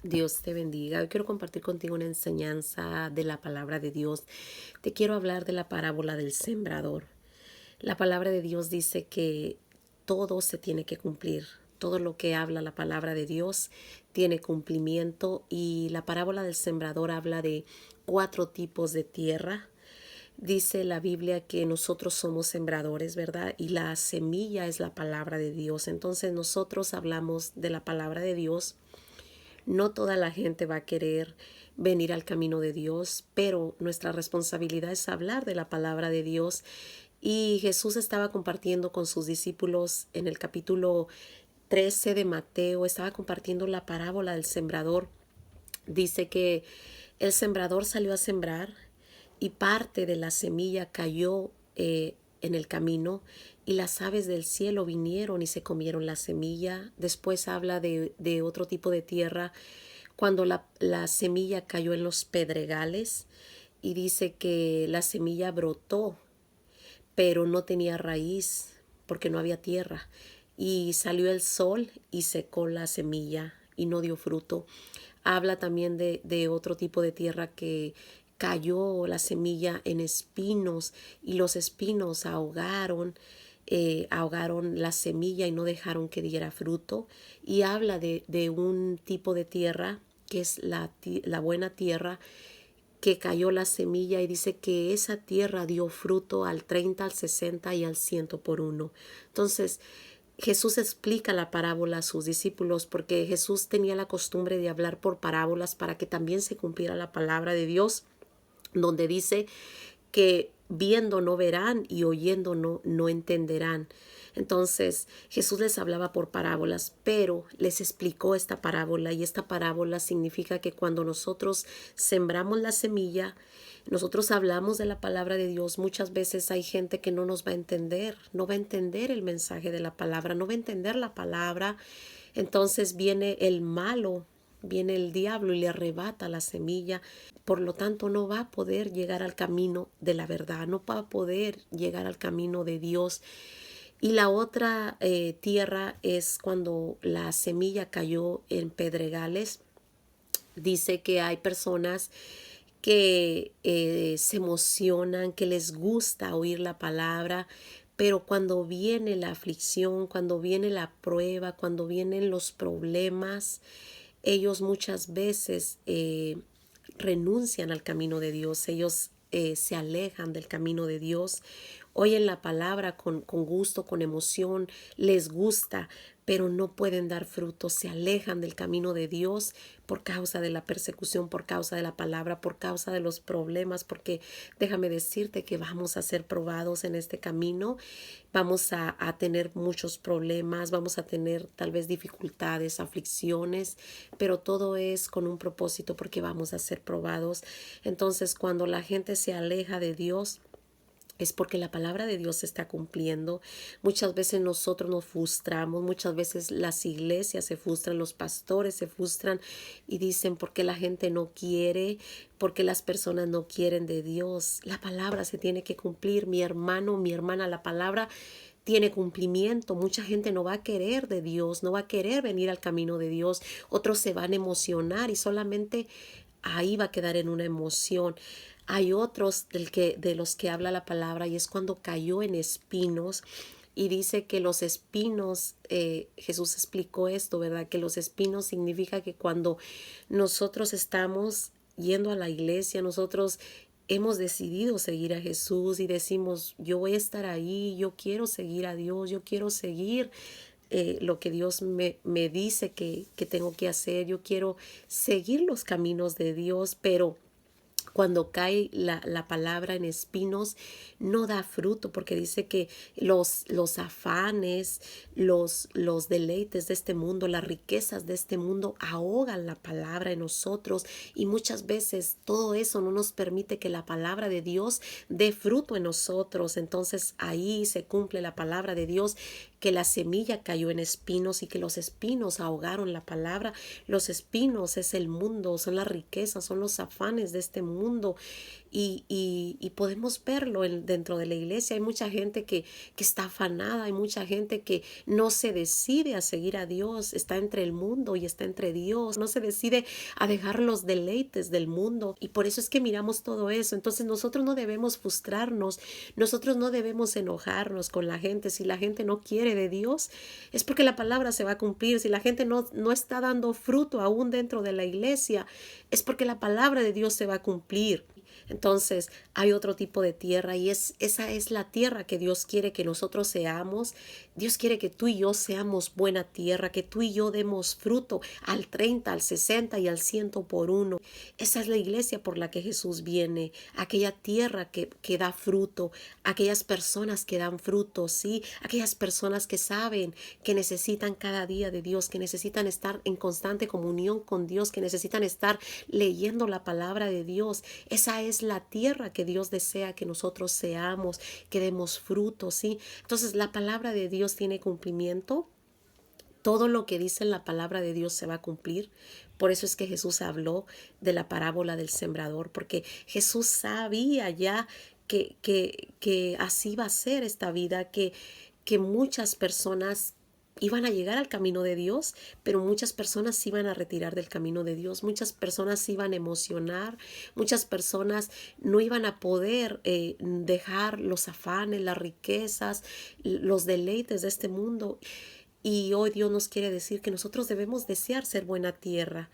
Dios te bendiga. Hoy quiero compartir contigo una enseñanza de la palabra de Dios. Te quiero hablar de la parábola del sembrador. La palabra de Dios dice que todo se tiene que cumplir. Todo lo que habla la palabra de Dios tiene cumplimiento, y la parábola del sembrador habla de 4 tipos de tierra. Dice la Biblia que nosotros somos sembradores, ¿verdad? Y la semilla es la palabra de Dios. Entonces nosotros hablamos de la palabra de Dios. No toda la gente va a querer venir al camino de Dios, pero nuestra responsabilidad es hablar de la palabra de Dios. Y Jesús estaba compartiendo con sus discípulos en el capítulo 13 de Mateo, estaba compartiendo la parábola del sembrador. Dice que el sembrador salió a sembrar y parte de la semilla cayó en el camino, y las aves del cielo vinieron y se comieron la semilla. Después habla de otro tipo de tierra, cuando la semilla cayó en los pedregales, y dice que la semilla brotó, pero no tenía raíz porque no había tierra. Y salió el sol y secó la semilla y no dio fruto. Habla también de otro tipo de tierra que cayó la semilla en espinos, y los espinos ahogaron la semilla y no dejaron que diera fruto. Y habla de un tipo de tierra que es la buena tierra, que cayó la semilla, y dice que esa tierra dio fruto al 30, al 60 y al 100 por uno. Entonces, Jesús explica la parábola a sus discípulos porque Jesús tenía la costumbre de hablar por parábolas para que también se cumpliera la palabra de Dios, donde dice que viendo no verán y oyendo no entenderán. Entonces Jesús les hablaba por parábolas, pero les explicó esta parábola, y esta parábola significa que cuando nosotros sembramos la semilla, nosotros hablamos de la palabra de Dios. Muchas veces hay gente que no nos va a entender, no va a entender el mensaje de la palabra, no va a entender la palabra. Entonces viene el malo, viene el diablo y le arrebata la semilla. Por lo tanto, no va a poder llegar al camino de la verdad, no va a poder llegar al camino de Dios. Y la otra tierra es cuando la semilla cayó en pedregales. Dice que hay personas que se emocionan, que les gusta oír la palabra, pero cuando viene la aflicción, cuando viene la prueba, cuando vienen los problemas, ellos muchas veces renuncian al camino de Dios. Ellos se alejan del camino de Dios, oyen la palabra con gusto, con emoción, les gusta, pero no pueden dar frutos, se alejan del camino de Dios por causa de la persecución, por causa de la palabra, por causa de los problemas, porque déjame decirte que vamos a ser probados en este camino, vamos a tener muchos problemas, vamos a tener tal vez dificultades, aflicciones, pero todo es con un propósito, porque vamos a ser probados. Entonces, cuando la gente se aleja de Dios, es porque la palabra de Dios se está cumpliendo. Muchas veces nosotros nos frustramos, muchas veces las iglesias se frustran, los pastores se frustran y dicen: ¿por qué la gente no quiere? ¿Por qué las personas no quieren de Dios? La palabra se tiene que cumplir, mi hermano, mi hermana, la palabra tiene cumplimiento. Mucha gente no va a querer de Dios, no va a querer venir al camino de Dios. Otros se van a emocionar y solamente ahí va a quedar en una emoción. Hay otros de los que habla la palabra, y es cuando cayó en espinos. Y dice que los espinos, Jesús explicó esto, ¿verdad? Que los espinos significa que cuando nosotros estamos yendo a la iglesia, nosotros hemos decidido seguir a Jesús y decimos: yo voy a estar ahí, yo quiero seguir a Dios, yo quiero seguir lo que Dios me dice que tengo que hacer, yo quiero seguir los caminos de Dios, pero cuando cae la palabra en espinos, no da fruto, porque dice que los afanes, los deleites de este mundo, las riquezas de este mundo ahogan la palabra en nosotros, y muchas veces todo eso no nos permite que la palabra de Dios dé fruto en nosotros. Entonces ahí se cumple la palabra de Dios, que la semilla cayó en espinos y que los espinos ahogaron la palabra. Los espinos es el mundo, son las riquezas, son los afanes de este mundo, y podemos verlo dentro de la iglesia. Hay mucha gente que está afanada, hay mucha gente que no se decide a seguir a Dios, está entre el mundo y está entre Dios, no se decide a dejar los deleites del mundo, y por eso es que miramos todo eso. Entonces nosotros no debemos frustrarnos, nosotros no debemos enojarnos con la gente. Si la gente no quiere de Dios, es porque la palabra se va a cumplir. Si la gente no está dando fruto aún dentro de la iglesia, es porque la palabra de Dios se va a cumplir. Entonces hay otro tipo de tierra, y esa es la tierra que Dios quiere que nosotros seamos. Dios quiere que tú y yo seamos buena tierra, que tú y yo demos fruto al 30, al 60 y al 100 por uno. Esa es la iglesia por la que Jesús viene, aquella tierra que da fruto, aquellas personas que dan fruto, ¿sí? Aquellas personas que saben que necesitan cada día de Dios, que necesitan estar en constante comunión con Dios, que necesitan estar leyendo la palabra de Dios. Esa es la tierra que Dios desea que nosotros seamos, que demos fruto, ¿sí? Entonces la palabra de Dios tiene cumplimiento. Todo lo que dice en la palabra de Dios se va a cumplir. Por eso es que Jesús habló de la parábola del sembrador, porque Jesús sabía ya que así va a ser esta vida, que muchas personas iban a llegar al camino de Dios, pero muchas personas se iban a retirar del camino de Dios, muchas personas se iban a emocionar, muchas personas no iban a poder dejar los afanes, las riquezas, los deleites de este mundo. Y hoy Dios nos quiere decir que nosotros debemos desear ser buena tierra.